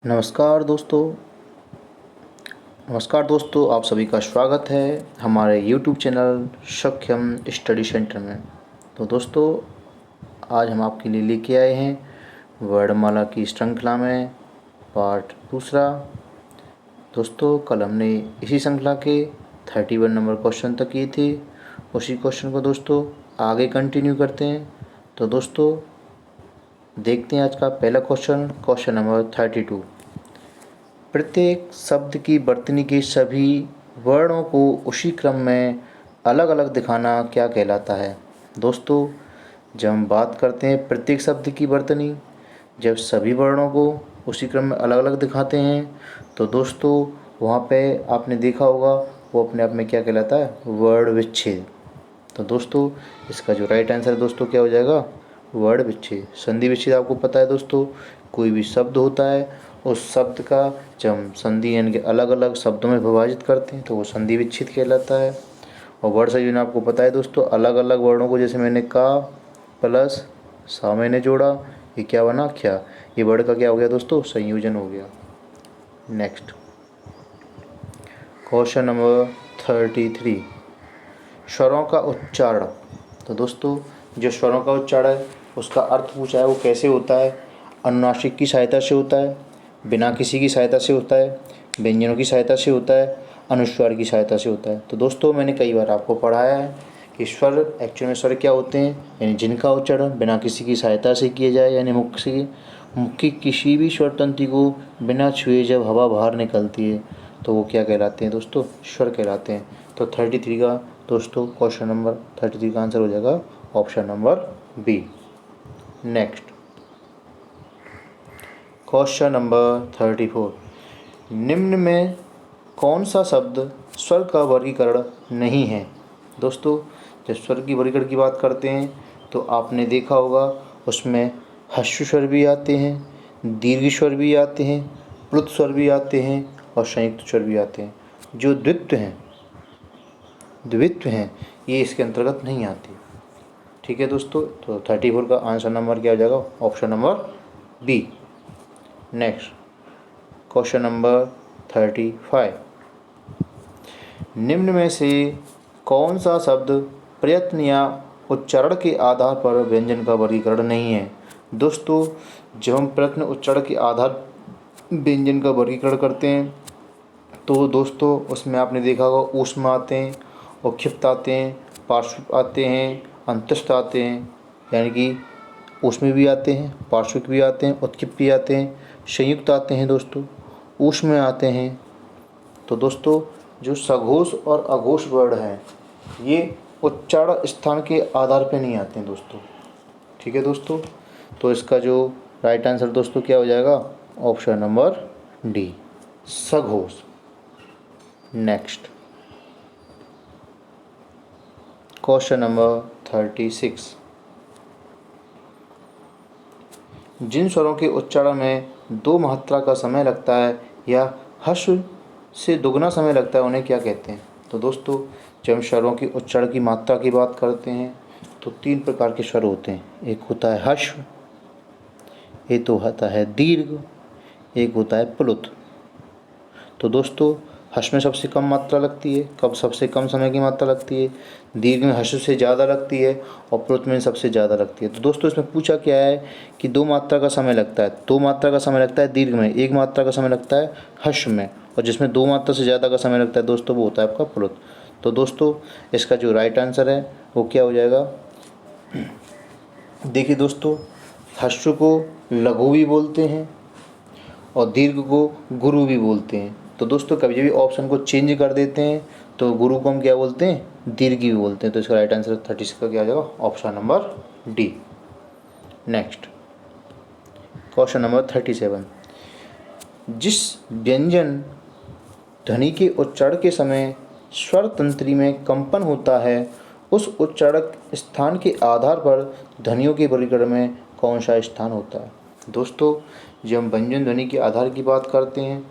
नमस्कार दोस्तों। आप सभी का स्वागत है हमारे YouTube चैनल सक्षम स्टडी सेंटर में। तो दोस्तों, आज हम आपके लिए लेके आए हैं वर्णमाला की श्रृंखला में पार्ट दूसरा। दोस्तों, कल हमने इसी श्रृंखला के 31 नंबर क्वेश्चन तक किए थे। उसी क्वेश्चन को दोस्तों आगे कंटिन्यू करते हैं। तो दोस्तों, देखते हैं आज का पहला क्वेश्चन नंबर 32। प्रत्येक शब्द की वर्तनी के सभी वर्णों को उसी क्रम में अलग अलग दिखाना क्या कहलाता है। दोस्तों, जब हम बात करते हैं प्रत्येक शब्द की वर्तनी, जब सभी वर्णों को उसी क्रम में अलग अलग दिखाते हैं, तो दोस्तों वहाँ पे आपने देखा होगा वो अपने आप में क्या कहलाता है, वर्ण विच्छेद। तो दोस्तों, इसका जो राइट आंसर है दोस्तों क्या हो जाएगा, वर्ण विच्छेद। संधि विच्छेद आपको पता है दोस्तों, कोई भी शब्द होता है उस शब्द का जब हम संधि यानी कि अलग अलग शब्दों में विभाजित करते हैं तो वो संधि विच्छेद कहलाता है। और वर्ण संयोजन आपको पता है दोस्तों, अलग अलग वर्णों को जैसे मैंने का प्लस सा मैंने जोड़ा, ये क्या बना, क्या, ये वर्ण का क्या हो गया दोस्तों, संयोजन हो गया। नेक्स्ट क्वेश्चन नंबर 33, स्वरों का उच्चारण। तो दोस्तों, जो स्वरों का उच्चारण है उसका अर्थ पूछा है, वो कैसे होता है। अनुनासिक की सहायता से होता है, बिना किसी की सहायता से होता है, व्यंजनों की सहायता से होता है, अनुस्वार की सहायता से होता है। तो दोस्तों, मैंने कई बार आपको पढ़ाया है कि स्वर एक्चुअल में स्वर क्या होते हैं, यानी जिनका उच्चारण बिना किसी की सहायता से किया जाए, यानी मुख की किसी भी स्वर तंतु को बिना छुए जब हवा बाहर निकलती है तो वो क्या कहलाते हैं दोस्तों, स्वर कहलाते हैं। तो 33 का दोस्तों क्वेश्चन नंबर 33 का आंसर हो जाएगा option number B. Next question number 34, निम्न में कौन सा शब्द स्वर का वर्गीकरण नहीं है। दोस्तों, जब स्वर की वर्गीकरण की बात करते हैं तो आपने देखा होगा उसमें ह्रस्व स्वर भी आते हैं, दीर्घ स्वर भी आते हैं, प्लुत स्वर भी आते हैं और संयुक्त स्वर भी आते हैं। जो द्वित्व हैं ये इसके अंतर्गत नहीं आती। ठीक है दोस्तों, तो 34 का आंसर नंबर क्या हो जाएगा, option number B. Next question number 35, निम्न में से कौन सा शब्द प्रयत्न या उच्चारण के आधार पर व्यंजन का वर्गीकरण नहीं है। दोस्तों, जब हम प्रयत्न उच्चारण के आधार व्यंजन का वर्गीकरण करते हैं तो दोस्तों उसमें आपने देखा होगा ऊष्म आते हैं, औक्षिप्त आते हैं, पार्श्विक आते हैं, अंतस्थ आते हैं, यानी कि ऊष्म भी आते हैं, पार्श्विक भी आते हैं, उत्क्षिप्त भी आते हैं, संयुक्त आते हैं दोस्तों, ऊष्म आते हैं। तो दोस्तों, जो सघोष और अघोष वर्ण हैं ये उच्चारण स्थान के आधार पर नहीं आते हैं दोस्तों। ठीक है दोस्तों, तो इसका जो राइट आंसर दोस्तों क्या हो जाएगा, ऑप्शन नंबर डी, सघोष। नेक्स्ट क्वेश्चन नंबर 36, जिन स्वरों के उच्चारण में 2 मात्रा का समय लगता है या ह्रस्व से दुगना समय लगता है उन्हें क्या कहते हैं। तो दोस्तों, जब हम स्वरों की उच्चारण की मात्रा की बात करते हैं तो 3 प्रकार के स्वर होते हैं। एक होता है ह्रस्व, एक तो होता है दीर्घ, एक होता है प्लुत। तो दोस्तों, ह्रस्व में सबसे कम मात्रा लगती है, कब सबसे कम समय की मात्रा लगती है, दीर्घ में ह्रस्व से ज़्यादा लगती है और प्लुत में सबसे ज़्यादा लगती है। तो दोस्तों, इसमें पूछा क्या है कि 2 मात्रा का समय लगता है, 2 मात्रा का समय लगता है दीर्घ में, 1 मात्रा का समय लगता है ह्रस्व में, और जिसमें 2 मात्रा से ज़्यादा का समय लगता है दोस्तों वो होता है आपका प्लुत। तो दोस्तों, इसका जो राइट आंसर है वो क्या हो जाएगा, देखिए दोस्तों, ह्रस्व को लघु भी बोलते हैं और दीर्घ को गुरु भी बोलते हैं। तो दोस्तों, कभी भी ऑप्शन को चेंज कर देते हैं तो गुरु को हम क्या बोलते हैं, दीर्घ भी बोलते हैं। तो इसका राइट आंसर 36 का क्या आ जाएगा, option number D. Next question number 37, जिस व्यंजन ध्वनि के उच्चारण के समय स्वर तंत्री में कंपन होता है उस उच्चारण स्थान के आधार पर ध्वनियों के वर्गीकरण में कौन सा स्थान होता है। दोस्तों, जब हम व्यंजन ध्वनि के आधार की बात करते हैं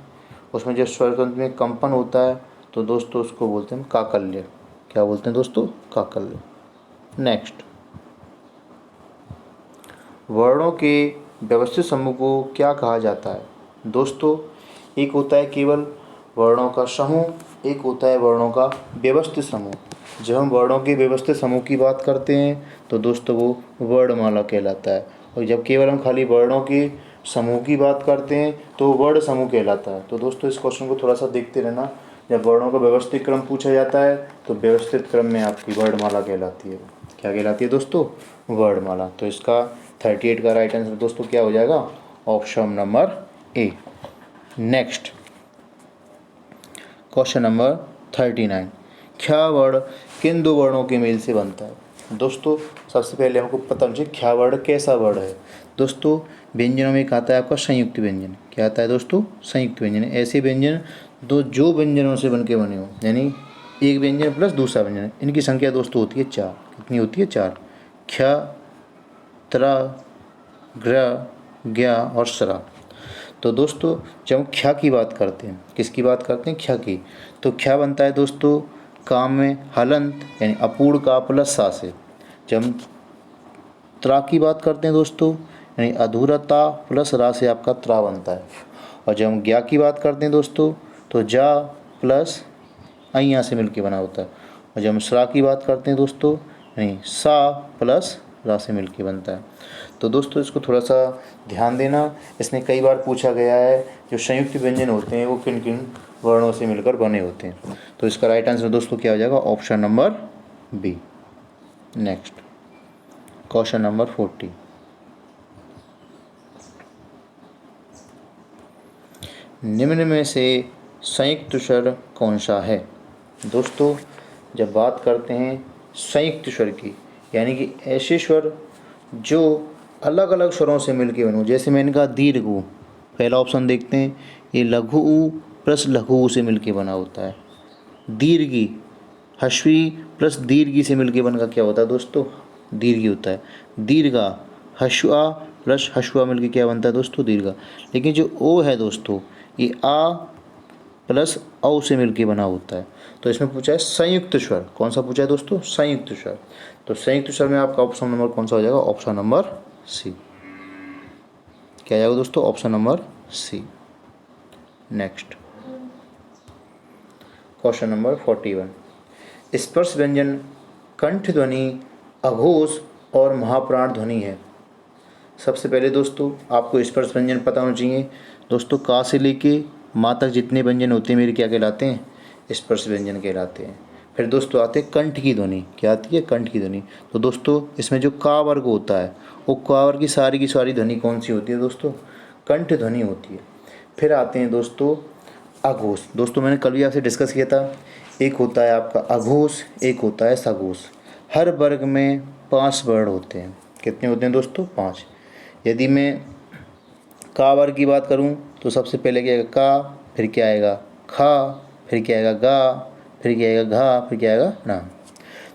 उसमें जब स्वर तंत्र में कंपन होता है तो दोस्तों उसको बोलते हैं काकल्य। क्या बोलते हैं दोस्तों, काकल्य। नेक्स्ट, वर्णों के व्यवस्थित समूह को क्या कहा जाता है। दोस्तों एक होता है केवल वर्णों का समूह, एक होता है वर्णों का व्यवस्थित समूह। जब हम वर्णों के व्यवस्थित समूह की बात करते हैं तो दोस्तों वो वर्णमाला कहलाता है, और जब केवल हम खाली वर्णों के समूह की बात करते हैं तो वर्ण समूह कहलाता है। तो दोस्तों इस क्वेश्चन को थोड़ा सा देखते रहना। जब वर्णों का व्यवस्थित क्रम पूछा जाता है तो व्यवस्थित क्रम में आपकी वर्णमाला कहलाती है। क्या कहलाती है दोस्तों? वर्णमाला। तो इसका 38 का राइट आंसर दोस्तों क्या हो जाएगा? Option number A. Next question number 39, ख्या वर्ण किन दो वर्णों के मेल से बनता है? दोस्तों सबसे पहले हमको पता होना चाहिए ख्या वर्ण कैसा वर्ण है। दोस्तों व्यंजनों में एक आता है आपका संयुक्त व्यंजन। क्या आता है दोस्तों? संयुक्त व्यंजन। ऐसे व्यंजन जो व्यंजनों से बन के बने हो, यानी एक व्यंजन प्लस दूसरा व्यंजन, इनकी संख्या दोस्तों होती है 4। कितनी होती है? 4। ख्या, त्रा, ग्र, ज्ञा और स्रा। तो दोस्तों जब हम ख्या की बात करते हैं, किसकी बात करते हैं? ख्या की। तो ख्या बनता है दोस्तों काम में हलंत यानी अपूर्ण का प्लस सा से। जब हम त्रा की बात करते हैं दोस्तों, यानी अधूरता प्लस रा से आपका त्रा बनता है। और जब हम ज्ञा की बात करते हैं दोस्तों तो जा प्लस अइया से मिलके बना होता है। और जब हम स्रा की बात करते हैं दोस्तों, यानी सा प्लस रा से मिलके बनता है। तो दोस्तों इसको थोड़ा सा ध्यान देना, इसमें कई बार पूछा गया है जो संयुक्त व्यंजन होते हैं वो किन किन वर्णों से मिलकर बने होते हैं। तो इसका राइट आंसर दोस्तों क्या हो जाएगा? Option number B. Next question number 40, निम्न में से संयुक्त स्वर कौन सा है? दोस्तों जब बात करते हैं संयुक्त स्वर की, यानी कि ऐसे स्वर जो अलग अलग स्वरों से मिलके बने, जैसे मैंने कहा दीर्घ ऊ, पहला ऑप्शन देखते हैं, ये लघु ऊ प्लस लघु ऊ से मिलके बना होता है। दीर्घी हश्वी प्लस दीर्घी से मिलके बनकर क्या होता है दोस्तों? दीर्घी होता है। दीर्घा हश्वा प्लस हश्वा मिलके क्या बनता है दोस्तों? दीर्घा। लेकिन जो ओ है दोस्तों ये आ प्लस औ से मिलके बना होता है। तो इसमें पूछा है संयुक्त स्वर। कौन सा पूछा है दोस्तों? संयुक्त स्वर। तो संयुक्त स्वर में आपका ऑप्शन नंबर कौन सा हो जाएगा? Option number C. क्या जाएगा दोस्तों? Option number C. Next question number 41, स्पर्श व्यंजन कंठ ध्वनि, अघोष और महाप्राण ध्वनि है। सबसे पहले दोस्तों आपको स्पर्श व्यंजन पता होना चाहिए। दोस्तों का से लेके माँ तक जितने व्यंजन होते हैं मेरे क्या कहलाते हैं? स्पर्श व्यंजन कहलाते हैं। फिर दोस्तों आते हैं कंठ की ध्वनि। क्या आती है? कंठ की ध्वनि। तो दोस्तों इसमें जो का वर्ग होता है वो का वर्ग की सारी ध्वनि कौन सी होती है दोस्तों? कंठ ध्वनि होती है। फिर आते हैं दोस्तों अघोष। दोस्तों मैंने कल भी आपसे डिस्कस किया था, एक होता है आपका अघोष, एक होता है सघोष। हर वर्ग में 5 वर्ण होते हैं। कितने होते हैं दोस्तों? 5। यदि मैं का वर्ग की बात करूं तो सबसे पहले क्या आएगा? का, फिर क्या आएगा? खा, फिर क्या आएगा? गा, फिर क्या आएगा? घा, फिर क्या आएगा? ना।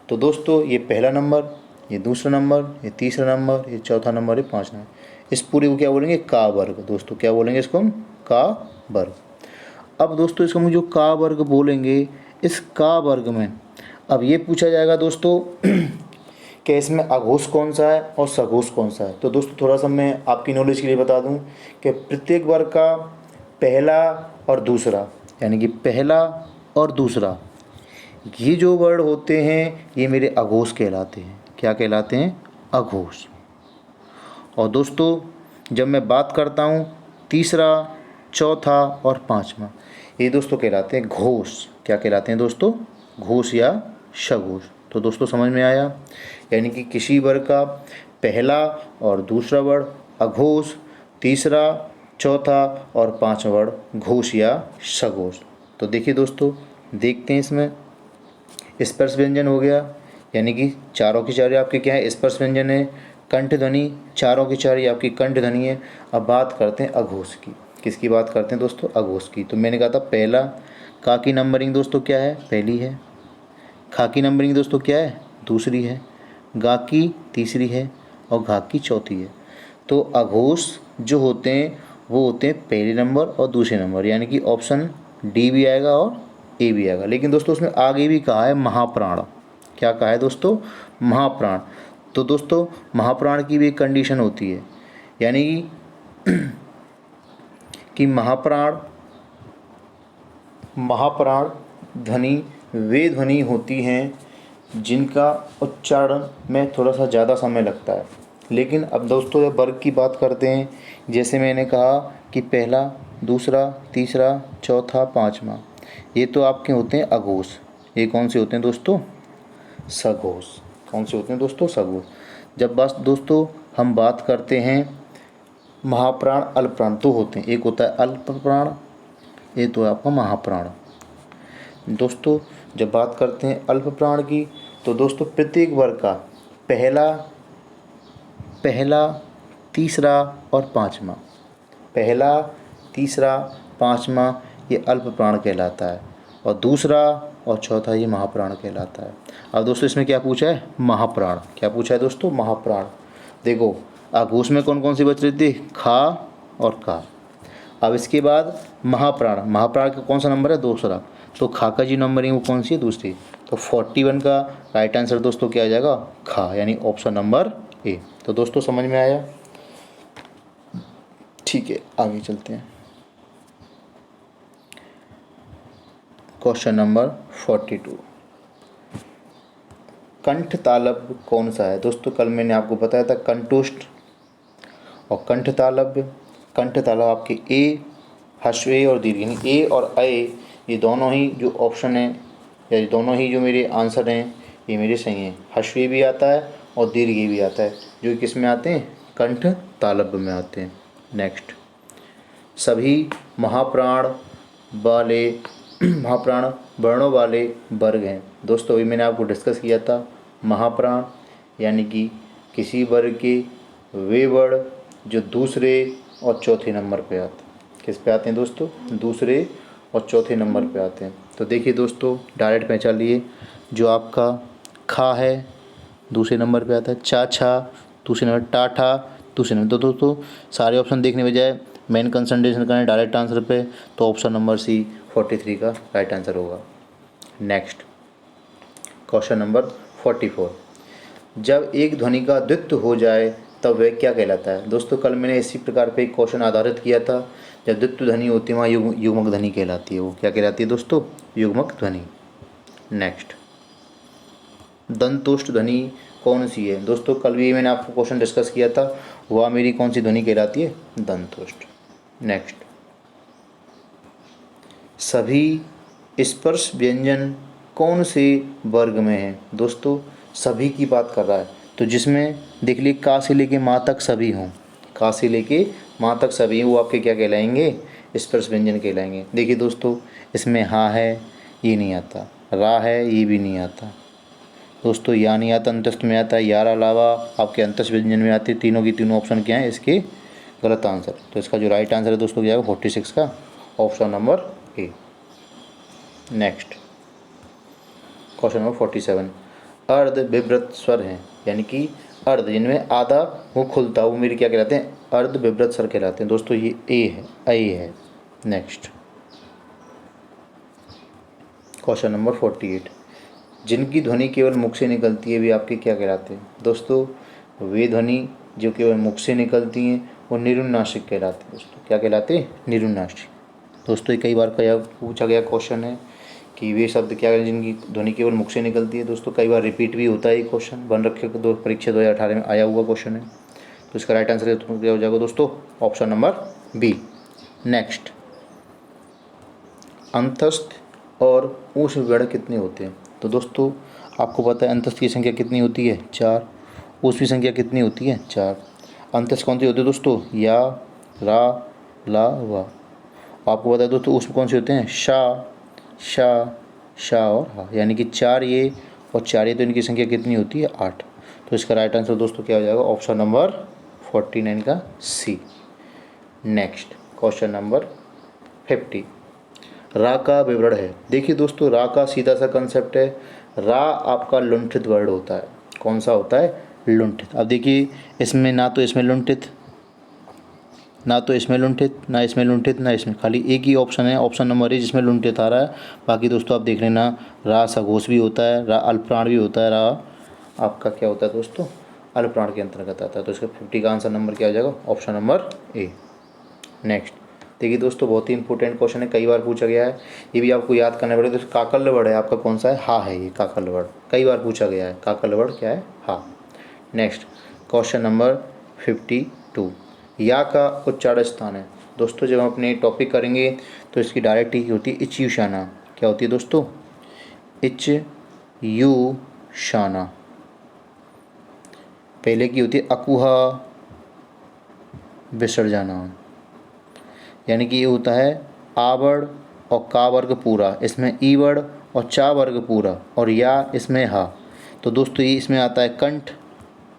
तो दोस्तों ये पहला नंबर, ये दूसरा नंबर, ये तीसरा नंबर, ये चौथा नंबर, ये 5 नंबर। इस पूरे को क्या बोलेंगे? का वर्ग। दोस्तों क्या बोलेंगे इसको हम? का वर्ग। अब दोस्तों इसको हम जो का वर्ग बोलेंगे, इस का वर्ग में अब ये पूछा जाएगा दोस्तों कि इसमें अघोष कौन सा है और सघोष कौन सा है। तो दोस्तों थोड़ा सा मैं आपकी नॉलेज के लिए बता दूं कि प्रत्येक वर्ग का पहला और दूसरा, यानी कि पहला और दूसरा, ये जो वर्ण होते हैं ये मेरे अघोष कहलाते हैं। क्या कहलाते हैं? अघोष। और दोस्तों जब मैं बात करता हूँ तीसरा, चौथा और पाँचवा, ये दोस्तों कहलाते हैं घोष। क्या कहलाते हैं दोस्तों? घोष या सघोष। तो दोस्तों समझ में आया, यानी कि किसी वर्ग का पहला और दूसरा वर्ण अघोष, तीसरा, चौथा और पाँचवा वर्ण घोष या सघोष। तो देखिए दोस्तों, देखते हैं इसमें स्पर्श व्यंजन हो गया, यानी कि चारों की चारों आपके क्या है? स्पर्श व्यंजन है। कंठ ध्वनि चारों की चारों आपकी कंठ ध्वनि है। अब बात करते हैं अघोष की। किसकी बात करते हैं दोस्तों? अघोष की। तो मैंने कहा था पहला का की नंबरिंग दोस्तों क्या है? पहली है। खा की नंबरिंग दोस्तों क्या है? दूसरी है। गा की तीसरी है और घा की चौथी है। तो अघोष जो होते हैं वो होते हैं पहले नंबर और दूसरे नंबर, यानी कि ऑप्शन डी भी आएगा और ए भी आएगा। लेकिन दोस्तों उसमें आगे भी कहा है महाप्राण। क्या कहा है दोस्तों? महाप्राण। तो दोस्तों महाप्राण की भी एक कंडीशन होती है, यानी कि महाप्राण ध्वनि वे ध्वनि होती हैं जिनका उच्चारण में थोड़ा सा ज़्यादा समय लगता है। लेकिन अब दोस्तों जब वर्ग की बात करते हैं, जैसे मैंने कहा कि पहला, दूसरा, तीसरा, चौथा, पाँचवा, ये तो आपके होते हैं अघोष। ये कौन से होते हैं दोस्तों? सघोष। कौन से होते हैं दोस्तों? सघोष। जब बस दोस्तों हम बात करते हैं महाप्राण अल्पप्राण, तो होते हैं, एक होता है अल्पप्राण, ये तो है आपका महाप्राण। दोस्तों जब बात करते हैं अल्पप्राण की, तो दोस्तों प्रत्येक वर्ग का पहला, तीसरा और पाँचवा, पहला, तीसरा, पाँचवा ये अल्पप्राण कहलाता है, और दूसरा और चौथा ये महाप्राण कहलाता है। अब दोस्तों इसमें क्या पूछा है? महाप्राण। क्या पूछा है दोस्तों? महाप्राण। देखो अघोष में कौन कौन सी बच रही थी? खा और का। अब इसके बाद महाप्राण का कौन सा नंबर है? दूसरा। तो खा का जी नंबरिंग वो कौन सी है? दूसरी। तो 41 का राइट आंसर दोस्तों क्या आ जाएगा? खा, यानी ऑप्शन नंबर ए। तो दोस्तों समझ में आया? ठीक है, आगे चलते हैं। क्वेश्चन नंबर 42, कंठ तालव्य कौन सा है? दोस्तों कल मैंने आपको बताया था कंठोष्ठ और कंठ तालव्य। कंठ तालव्य आपके ए, ह्रस्व ए और दीर्घ, यानी ए और अ, ये दोनों ही जो ऑप्शन है, या दोनों ही जो मेरे आंसर हैं ये मेरे सही हैं। ह्रस्व ए भी आता है और दीर्घ ए भी आता है, जो किस में आते हैं? कंठ तालव्य में आते हैं। नेक्स्ट, सभी महाप्राण वर्णों वाले वर्ग हैं। दोस्तों अभी मैंने आपको डिस्कस किया था, महाप्राण यानी कि किसी वर्ग के वे वर्ण जो दूसरे और चौथे नंबर पे आते हैं। किस पे आते हैं दोस्तों? दूसरे और चौथे नंबर पे आते हैं। तो देखिए दोस्तों डायरेक्ट पहचान लिए, जो आपका खा है दूसरे नंबर पे आता है, चाछा दूसरे नंबर, टाठा दूसरे नंबर। तो दोस्तों सारे ऑप्शन देखने बजाय मेन कंसंट्रेशन करें डायरेक्ट आंसर पे, तो ऑप्शन नंबर सी 43 का राइट आंसर होगा। नेक्स्ट, क्वेश्चन नंबर 44, जब एक ध्वनि का द्वित्व हो जाए तब वह क्या कहलाता है? दोस्तों कल मैंने इसी प्रकार पे एक क्वेश्चन आधारित किया था। जब द्वित्व ध्वनि होती है वहाँ युग्मक ध्वनि कहलाती है। वो क्या कहलाती है दोस्तों? युग्मक ध्वनि। नेक्स्ट, दंतोष्ठ ध्वनि कौन सी है? दोस्तों कल भी मैंने आपको क्वेश्चन डिस्कस किया था, वह मेरी कौन सी ध्वनि कहलाती है? दंतोष्ठ। नेक्स्ट, सभी स्पर्श व्यंजन कौन से वर्ग में है? दोस्तों सभी की बात कर रहा है, तो जिसमें देख लीजिए का से लेके माँ तक सभी हों, का से लेके माँ तक सभी, वो आपके क्या कहलाएंगे? स्पर्श व्यंजन कहलाएंगे। देखिए दोस्तों इसमें हाँ है, ये नहीं आता, रा है, ये भी नहीं आता दोस्तों, या नहीं आता, अंतस्थ में आता है, यार अलावा आपके अंतस्थ व्यंजन में आते। तीनों की तीनों ऑप्शन क्या है इसके? गलत आंसर। तो इसका जो राइट आंसर है दोस्तों क्या है? 46 का option number A. Next, question number 47, अर्ध विवृत स्वर हैं, यानी कि अर्ध जिनमें आधा वो खुलता, वो मेरे क्या कहलाते हैं? अर्ध विवृत स्वर कहलाते हैं। दोस्तों ये ए है, ए है। नेक्स्ट, क्वेश्चन नंबर 48, जिनकी ध्वनि केवल मुख से निकलती है वे आपके क्या कहलाते हैं? दोस्तों वे ध्वनि जो केवल मुख से निकलती हैं वो निरुन्नासिक कहलाते हैं। दोस्तों क्या कहलाते हैं? निरुन्नासिक। दोस्तों ये कई बार पूछा गया क्वेश्चन है कि वे शब्द क्या है जिनकी ध्वनि केवल मुख से निकलती है। दोस्तों कई बार रिपीट भी होता है ये क्वेश्चन, बन रखे परीक्षा 2018 में आया हुआ क्वेश्चन है। तो इसका राइट आंसर क्या हो जाएगा दोस्तों? Option number B. नेक्स्ट, अंतस्थ और ऊष्म वर्ण कितने होते हैं? तो दोस्तों आपको पता है अंतस्थ की संख्या कितनी होती है? 4। ऊष्म की संख्या कितनी होती है? 4। अंतस्थ कौन सी होती है दोस्तों? या, रा, ला, वा। आपको पता है दोस्तों ऊष्म कौन से होते हैं? शा, शा, शा और हा, यानी कि 4 ये और 4 ये, तो इनकी संख्या कितनी होती है? 8। तो इसका राइट आंसर दोस्तों क्या हो जाएगा? ऑप्शन नंबर 49 का सी। नेक्स्ट, क्वेश्चन नंबर 50, रा का विवरण है। देखिए दोस्तों रा का सीधा सा कंसेप्ट है, रा आपका लुंठित वर्ड होता है। कौन सा होता है? लुंठित। अब देखिए इसमें ना तो इसमें लुंठित, ना इसमें लुंठित, ना इसमें, खाली एक ही ऑप्शन है, ऑप्शन नंबर ए, जिसमें लुंठित आ रहा है। बाकी दोस्तों आप देख लेना, रा सघोष भी होता है, रा अल्पप्राण भी होता है, रा आपका क्या होता है दोस्तों? अल्पप्राण के अंतर्गत आता है। तो इसका 50 का आंसर नंबर क्या हो जाएगा? Option number A. नेक्स्ट, देखिए दोस्तों, बहुत ही इंपॉर्टेंट क्वेश्चन है, कई बार पूछा गया है, ये भी आपको याद करना पड़ेगा। तो काकलवड़ है आपका कौन सा है? हा है, ये काकलवड़ कई बार पूछा गया है। काकलवड़ क्या है? हा। नेक्स्ट क्वेश्चन नंबर 52, या का उच्चारण स्थान है। दोस्तों जब हम अपने टॉपिक करेंगे तो इसकी डायरेक्ट ही होती है इच्यूशाना। क्या होती है दोस्तों? इच यू शाना। पहले की होती है अकुहा विसर्जना, यानी कि ये होता है आ वर्ग और का वर्ग पूरा, इसमें ई वर्ग और चा वर्ग पूरा, और या इसमें हा। तो दोस्तों ये इसमें आता है कंठ,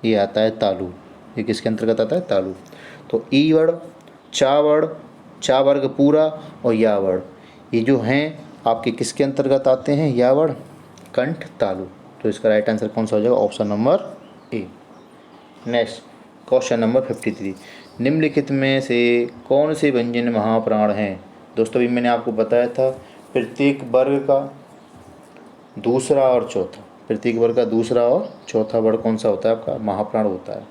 ये आता है तालु। ये किसके अंतर्गत आता है? तालु। तो ई वर्ग, चा वर्ग पूरा और या वर्ग, ये जो हैं आपके किसके अंतर्गत आते हैं? या वर्ग, कंठ, तालु। तो इसका राइट आंसर कौन सा हो जाएगा? Option number A. Next question number 53, निम्नलिखित में से कौन से व्यंजन महाप्राण हैं? दोस्तों अभी मैंने आपको बताया था प्रत्येक वर्ग का दूसरा और चौथा, प्रत्येक वर्ग का दूसरा और चौथा वर्ग कौन सा होता है? आपका महाप्राण होता है।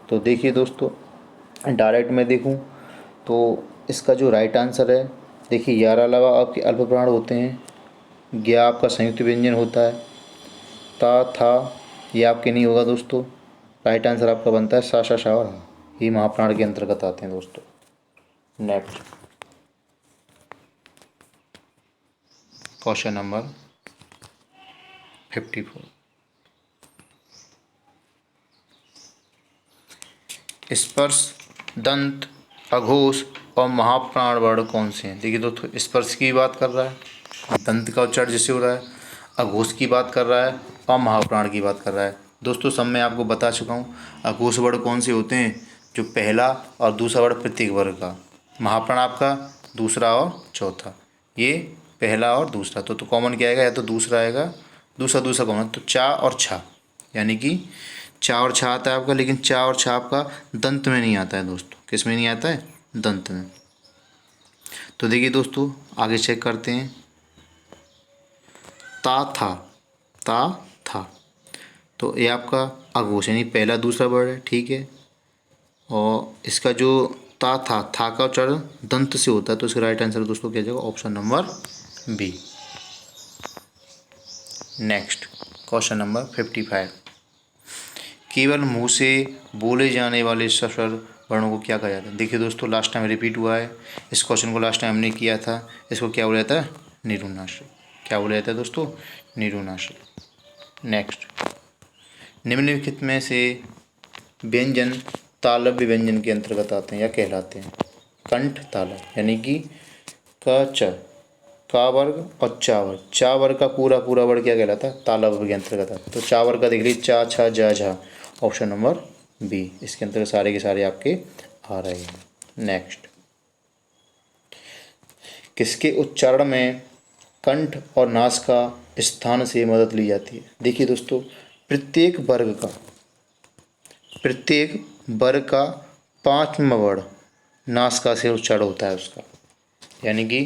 तो देखिए दोस्तों, डायरेक्ट में देखूं तो इसका जो राइट आंसर है, देखिए 11 अलावा आपके अल्प प्राण होते हैं, ग्या आपका संयुक्त व्यंजन होता है, ता था ये आपके नहीं होगा दोस्तों। राइट आंसर आपका बनता है सा शा शा और हा, ये महाप्राण के अंतर्गत आते हैं दोस्तों। नेक्स्ट क्वेश्चन नंबर 54, स्पर्श, दंत, अघोष और महाप्राण वर्ण कौन से हैं? देखिए दोस्तों, स्पर्श की बात कर रहा है, दंत का उच्चारण जिससे हो रहा है, अघोष की बात कर रहा है और महाप्राण की बात कर रहा है। दोस्तों सब मैं आपको बता चुका हूँ। अघोष वर्ण कौन से होते हैं? जो पहला और दूसरा वर्ण प्रत्येक वर्ग का, महाप्राण आपका दूसरा और चौथा, ये पहला और दूसरा। तो कॉमन क्या आएगा? या तो दूसरा आएगा, दूसरा कॉमन, तो चा और छा, यानी कि चा और छा आता है आपका, लेकिन चा और छा आपका दंत में नहीं आता है दोस्तों। किस में नहीं आता है? दंत में। तो देखिए दोस्तों आगे चेक करते हैं, ता था, तो ये आपका अघोष यानी पहला दूसरा वर्ड है, ठीक है। और इसका जो ता था का उच्चारण दंत से होता है, तो इसका राइट आंसर दोस्तों क्या जाएगा? Option number B. Next question number 55, केवल मुंह से बोले जाने वाले सस्वर वर्णों को क्या कहा जाता है? देखिए दोस्तों लास्ट टाइम रिपीट हुआ है, इस क्वेश्चन को लास्ट टाइम हमने किया था। इसको क्या बोला जाता है? निरूनासिक। क्या बोला जाता है दोस्तों? निरूनासिक। नेक्स्ट, निम्नलिखित में से व्यंजन तालव्य व्यंजन के अंतर्गत आते हैं या कहलाते हैं? कंठ तालव्य, यानी कि क च, का वर्ग और चा वर्ग, चा वर्ग का पूरा वर्ग क्या कहलाता है? तालव्य के अंतर्गत आता है। तो चा वर्ग का देख लीजिए, चा छा जा झा, ऑप्शन नंबर बी, इसके अंतर्गत सारे के सारे आपके आ रहे हैं। नेक्स्ट, किसके उच्चारण में कंठ और नासिका स्थान से मदद ली जाती है? देखिए दोस्तों, प्रत्येक वर्ग का पांचवा वर्ण नासिका से उच्चारण होता है उसका, यानी कि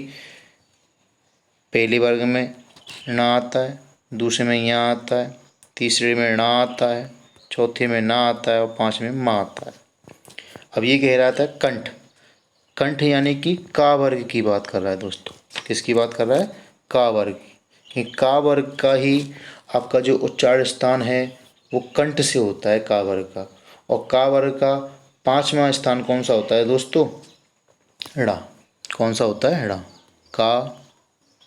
पहले वर्ग में ना आता है, दूसरे में यहाँ आता है, तीसरे में ना आता है, चौथे में ना आता है और पाँचवें में माँ आता है। अब ये कह रहा था कंठ, कंठ यानी कि का वर्ग की बात कर रहा है दोस्तों। किसकी बात कर रहा है? का वर्ग की। कि का वर्ग का ही आपका जो उच्चारण स्थान है वो कंठ से होता है, का वर्ग का। और का वर्ग का पांचवा स्थान कौन सा होता है दोस्तों? ड़ा। कौन सा होता है? ड़ा। का,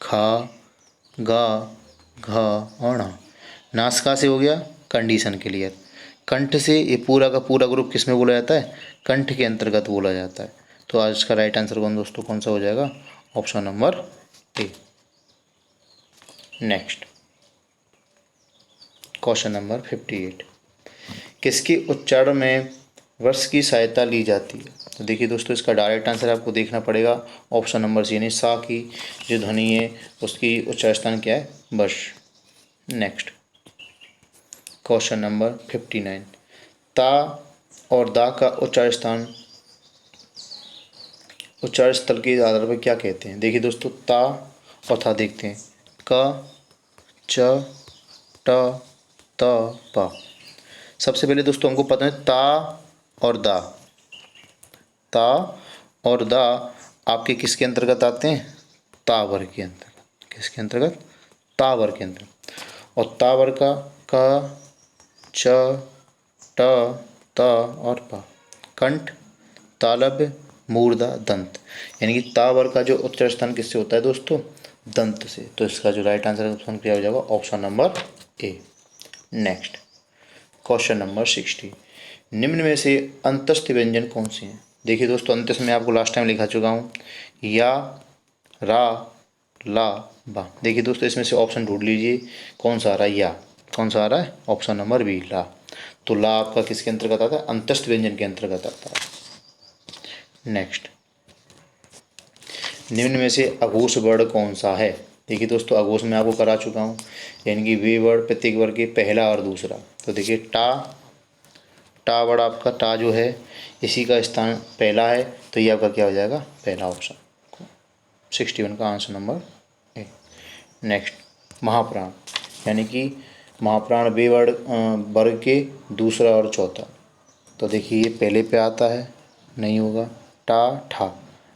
खा, गा, घा और णा। नासिका से हो गया कंडीशन क्लियर। कंठ से ये पूरा का पूरा ग्रुप किस में बोला जाता है? कंठ के अंतर्गत बोला जाता है। तो आज का राइट आंसर दोस्तों कौन सा हो जाएगा? Option number A. Next question number 58, किसके उच्चारण में वर्ष की सहायता ली जाती है? तो देखिए दोस्तों, इसका डायरेक्ट आंसर आपको देखना पड़ेगा ऑप्शन नंबर सी, यानी सा की जो ध्वनि है उसकी उच्चारण स्थान क्या है? वर्ष। नेक्स्ट क्वेश्चन नंबर 59, ता और दा का उच्चारण स्थल के आधार पर क्या कहते हैं? देखिए दोस्तों, ता और था देखते हैं, क, च, ट, त, पा। सबसे पहले दोस्तों हमको पता है ता और दा आपके किसके अंतर्गत आते हैं? ता वर्ग के अंतर्गत। किसके अंतर्गत? ता वर्ग के अंतर्गत। और ता वर्ग का क, च, ट, त और प कंठ, तालव्य, मूर्धा, दंत। यानी कि ता वर्ग का जो उच्चारण स्थान किससे होता है दोस्तों? दंत से। तो इसका जो राइट आंसर ऑप्शन क्या हो जाएगा? Option number A. Next question number 60। निम्न में से अंतस्थ व्यंजन कौन से हैं? देखिए दोस्तों, अंतस्थ में आपको लास्ट टाइम लिखा चुका हूँ, या, रा, ला, बा। देखिए दोस्तों, इसमें से ऑप्शन ढूंढ लीजिए कौन सा आ रहा है। या कौन सा आ रहा है? ऑप्शन नंबर बी, ला। तो ला आपका किसके अंतर्गत आता है? अंतस्थ व्यंजन के अंतर्गत आता है। नेक्स्ट, निम्न में से अघोष वर्ण कौन सा है? देखिए दोस्तों, अघोष में आपको करा चुका हूँ, यानी कि वे वर्ण प्रत्येक वर्ग के पहला और दूसरा। तो देखिए टा वर्ड आपका, टा जो है इसी का स्थान पहला है, तो ये आपका क्या हो जाएगा? पहला ऑप्शन। 61 का आंसर नंबर ए। नेक्स्ट, महाप्राण, यानी कि महाप्राण वे वर्ग के दूसरा और चौथा। तो देखिए ये पहले पे आता है, नहीं होगा। टा ठा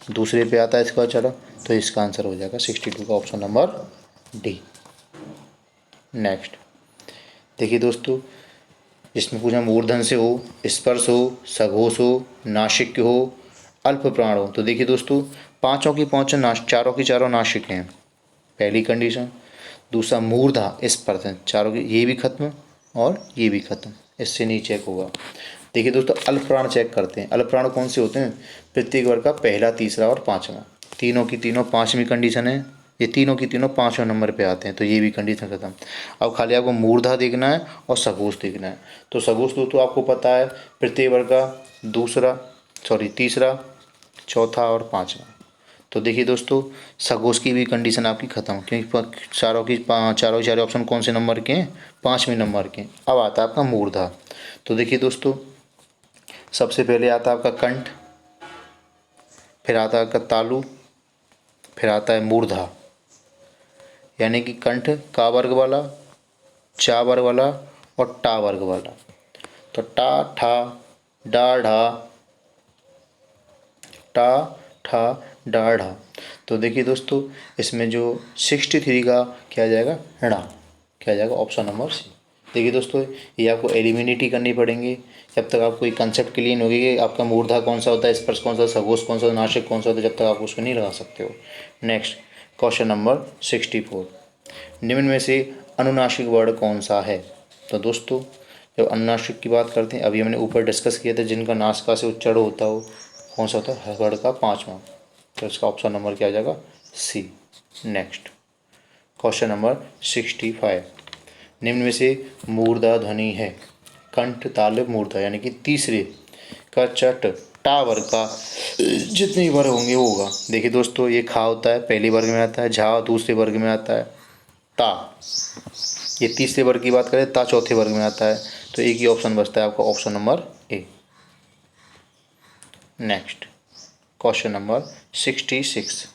दूसरे पे आता है इसका चढ़ा, तो इसका आंसर हो जाएगा 62 का ऑप्शन नंबर डी। नेक्स्ट, देखिए दोस्तों, इसमें पूछा मूर्धन से हो, स्पर्श हो, सघोष हो, नासिक हो, अल्प प्राण हो। तो देखिए दोस्तों, पांचों की पांचों चारों की चारों नासिक हैं, पहली कंडीशन। दूसरा मूर्धा स्पर्श है, चारों की, ये भी खत्म और ये भी खत्म, इससे नहीं चेक होगा। देखिए दोस्तों, अल्प प्राण चेक करते हैं। अल्प प्राण कौन से होते हैं? प्रत्येक वर्ग का पहला, तीसरा और पाँचवा। तीनों की तीनों पाँचवीं कंडीशन है, ये तीनों की तीनों पाँचवें नंबर पे आते हैं, तो ये भी कंडीशन खत्म। अब खाली आपको मूर्धा देखना है और सघोष देखना है। तो सघोष तो आपको पता है, प्रत्येक वर्ग का तीसरा, चौथा और पाँचवा। तो देखिए दोस्तों, सघोष की भी कंडीशन आपकी खत्म, क्योंकि चारों चारों ऑप्शन कौन से नंबर के हैं? पाँचवें नंबर के। अब आता है आपका मूर्धा। तो देखिए दोस्तों, सबसे पहले आता है आपका कंठ, फिर आता है आपका तालु, फिर आता है मूर्धा। यानी कि कंठ का वर्ग वाला, चा वर्ग वाला और टा वर्ग वाला। तो टा ठा डा ढा, टा ठा डा ढा। तो देखिए दोस्तों, इसमें जो 63 का क्या आ जाएगा? ड़ा। क्या आ जाएगा? Option number C. देखिए दोस्तों, ये आपको एलिमिनेट ही करनी पड़ेंगे, जब तक आपको एक कंसेप्ट क्लियर होगी कि आपका मूर्धा कौन सा होता है, स्पर्श कौन सा, सघोष कौन सा, नासिक कौन सा होता है, जब तक आप उसको नहीं लगा सकते हो। Next question number 64। निम्न में से अनुनासिक वर्ण कौन सा है? तो दोस्तों, जब अनुनासिक की बात करते हैं, अभी हमने ऊपर डिस्कस किया था, जिनका नासिका से उच्चारण होता हो, कौन सा होता है? वर्ण का पाँचवा। तो इसका ऑप्शन नंबर क्या आ जाएगा? सी। Next question number 65। निम्न में से मूर्धा ध्वनि है? कंठ, तालव्य, मूर्धा, यानी कि तीसरे का चट टा वर्ग का जितने वर्ग होंगे वो होगा। देखिए दोस्तों, ये खा होता है, पहले वर्ग में आता है, झा दूसरे वर्ग में आता है, ता ये तीसरे वर्ग की बात करें, ता चौथे वर्ग में आता है। तो एक ही ऑप्शन बचता है आपका, option number A. Next question number 66।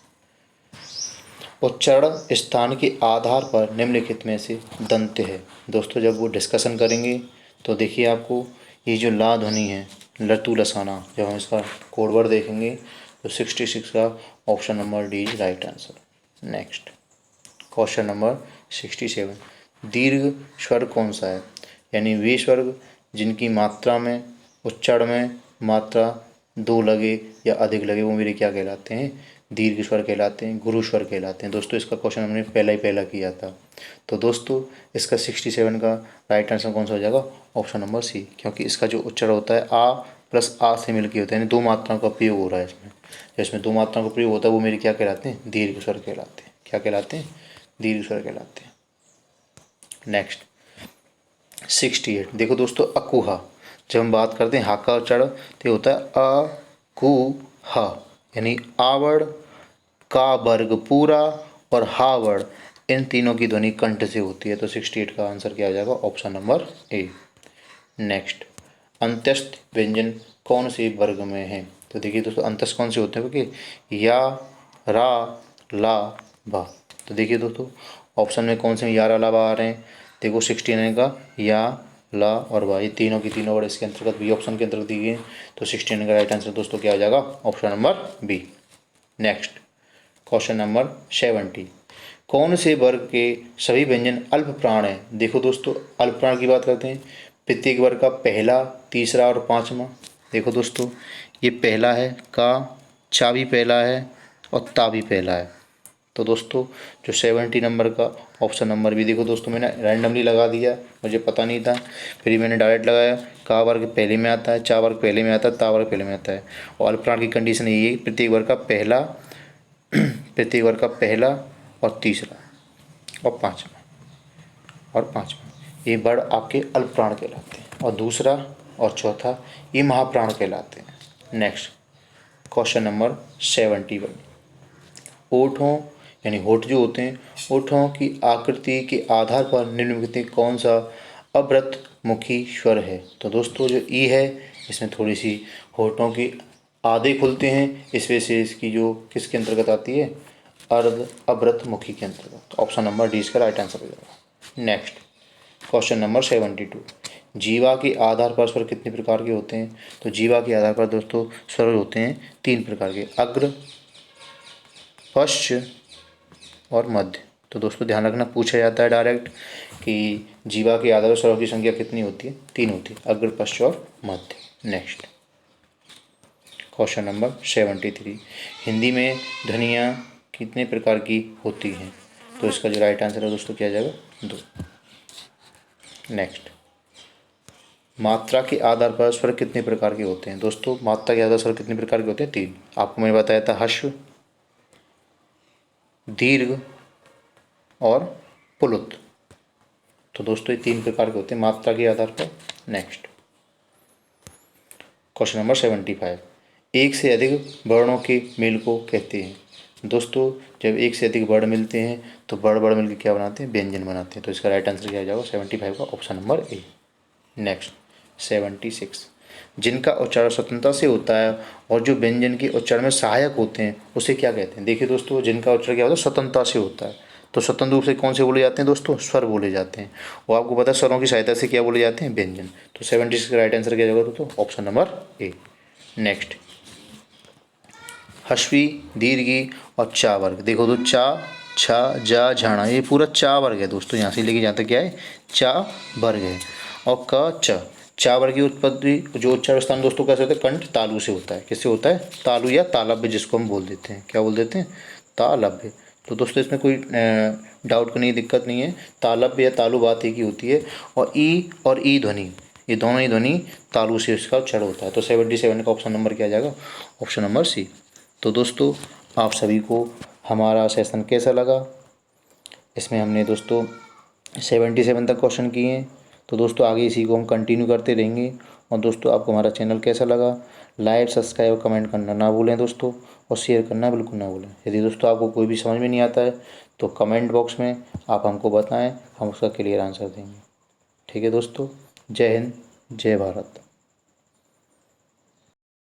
उच्चारण स्थान के आधार पर निम्नलिखित में से दंत है? दोस्तों, जब वो डिस्कशन करेंगे तो देखिए आपको ये जो ला ध्वनि है, लतू लसाना, जब हम इसका कोड वर्ड देखेंगे तो 66 का option number D is right answer. Next question number 67। दीर्घ स्वर कौन सा है? यानी वे स्वर जिनकी मात्रा में, उच्चारण में मात्रा दो लगे या अधिक लगे, वो मेरे क्या कहलाते हैं? दीर्घ स्वर कहलाते हैं, गुरु स्वर कहलाते हैं। दोस्तों, इसका क्वेश्चन हमने पहला किया था। तो दोस्तों, इसका 67 का राइट आंसर कौन सा हो जाएगा? ऑप्शन नंबर सी, क्योंकि इसका जो उच्चारण होता है आ प्लस आ से मिलकर होता है, यानी दो मात्राओं का प्रयोग हो रहा है इसमें। जिसमें दो मात्राओं का प्रयोग होता है वो मेरे क्या कहलाते हैं? दीर्घ स्वर कहलाते हैं। क्या कहलाते हैं? दीर्घ स्वर कहलाते हैं। नेक्स्ट 68। देखो दोस्तों, अकुहा, जब हम बात करते हैं हा का उच्चारण, तो ये होता है अ कु हा, यानी आ वर्ण, का वर्ग पूरा और हा वर्ण, इन तीनों की ध्वनि कंठ से होती है। तो 68 का आंसर क्या आ जाएगा? Option number A. नेक्स्ट, अंत्यस्थ व्यंजन कौन से वर्ग में है? तो देखिए दोस्तों, अंत्यस्थ कौन से होते हैं? क्योंकि या, रा, ला, बा। तो देखिए दोस्तों, ऑप्शन में कौन से या, रा, ला, बा आ रहे हैं? देखो 69 का या, ला और बा, ये तीनों की तीनों वर्ड इसके अंतर्गत बी ऑप्शन के अंतर्गत दी गई। तो 69 का राइट आंसर दोस्तों क्या आ जाएगा? Option number B. Next question number 70, कौन से वर्ग के सभी व्यंजन अल्प प्राण हैं? देखो दोस्तों, अल्प प्राण की बात करते हैं, प्रत्येक वर्ग का पहला, तीसरा और पांचवा। देखो दोस्तों, ये पहला है का, चा भी पहला है और ता भी पहला है। तो दोस्तों जो 70 नंबर का ऑप्शन नंबर भी, देखो दोस्तों मैंने रैंडमली लगा दिया, मुझे पता नहीं था, फिर मैंने डायरेक्ट लगाया। का वर्ग पहले में आता है, चा वर्ग पहले में आता है, ता वर्ग पहले में आता है। और अल्प प्राण की कंडीशन यही है, प्रत्येक वर्ग का पहला प्रत्येक वर्ग का पहला और तीसरा और पांचवा ये वर्ग आपके अल्प प्राण कहलाते हैं, और दूसरा और चौथा ये महाप्राण कहलाते हैं। नेक्स्ट क्वेश्चन नंबर 71, ओठों यानी होठ जो होते हैं, ओठों की आकृति के आधार पर निम्नलिखित में कौन सा अव्रत मुखी स्वर है? तो दोस्तों जो ई है, इसमें थोड़ी सी होठों की आधे खुलते हैं, इस वजह से इसकी जो किसके अंतर्गत आती है, अर्ध अव्रत मुखी के अंतर्गत। ऑप्शन नंबर डी इसका राइट आंसर हो जाएगा। नेक्स्ट क्वेश्चन नंबर 72, जीवा के आधार पर स्वर कितने प्रकार के होते हैं? तो जीवा के आधार पर दोस्तों स्वर होते हैं 3 प्रकार के, अग्र, पश्च और मध्य। तो दोस्तों ध्यान रखना, पूछा जाता है डायरेक्ट कि जीवा के आधार पर स्वरों की संख्या कितनी होती है? 3 होती है, अग्र, पश्च और मध्य। नेक्स्ट क्वेश्चन नंबर 73, हिंदी में ध्वनियाँ कितने प्रकार की होती हैं? तो इसका जो राइट आंसर है दोस्तों क्या आ जाएगा? 2। नेक्स्ट मात्रा के आधार पर स्वर कितने प्रकार के होते हैं? दोस्तों मात्रा के आधार पर स्वर कितने प्रकार के होते हैं? 3। आपको मैंने बताया था, ह्रस्व, दीर्घ और पुलुत। तो दोस्तों ये 3 प्रकार के होते हैं मात्रा के आधार पर। नेक्स्ट क्वेश्चन नंबर 75, एक से अधिक वर्णों के मेल को कहते हैं? दोस्तों जब एक से अधिक वर्ण मिलते हैं तो वर्ण मिलकर क्या बनाते हैं? व्यंजन बनाते हैं। तो इसका राइट आंसर क्या आ जाएगा? 75 का ऑप्शन नंबर ए। नेक्स्ट 76, जिनका उच्चारण स्वतंत्रता से होता है और जो व्यंजन के उच्चारण में सहायक होते हैं उसे क्या कहते हैं? देखिए दोस्तों, जिनका उच्चारण क्या होता है? स्वतंत्रता से होता है। तो स्वतंत्र रूप से कौन से बोले जाते हैं दोस्तों? स्वर बोले जाते हैं। और आपको पता है स्वरों की सहायता से क्या बोले जाते हैं? व्यंजन। तो 76 का राइट आंसर क्या जाएगा दोस्तों? Option number A. नेक्स्ट ह्रस्वी, दीर्घी और चा वर्ग। देखो तो चा, छा, जा, झाणा, ये पूरा चा वर्ग है दोस्तों, यहाँ से लेके जहाँ तक क्या है? चा वर्ग है। और क, च, चा वर्ग की उत्पत्ति जो उच्चारण स्थान दोस्तों कैसे होता है? कंठ तालु से होता है। किससे होता है? तालु या तालव्य, जिसको हम बोल देते हैं। क्या बोल देते हैं? तालव्य। तो दोस्तों इसमें कोई डाउट करने की दिक्कत नहीं है, तालव्य या तालु बात एक ही होती है। और ई ध्वनि, ये दोनों ही ध्वनि तालु से इसका उच्चारण होता है। तो 77 का ऑप्शन नंबर क्या आ जाएगा? Option number C. तो दोस्तों आप सभी को हमारा सेशन कैसा लगा? इसमें हमने दोस्तों 77 तक क्वेश्चन किए हैं। तो दोस्तों आगे इसी को हम कंटिन्यू करते रहेंगे। और दोस्तों आपको हमारा चैनल कैसा लगा? लाइक, सब्सक्राइब और कमेंट करना ना भूलें दोस्तों, और शेयर करना बिल्कुल ना भूलें। यदि दोस्तों आपको कोई भी समझ में नहीं आता है तो कमेंट बॉक्स में आप हमको बताएं, हम उसका क्लियर आंसर देंगे। ठीक है दोस्तों, जय हिंद, जय भारत।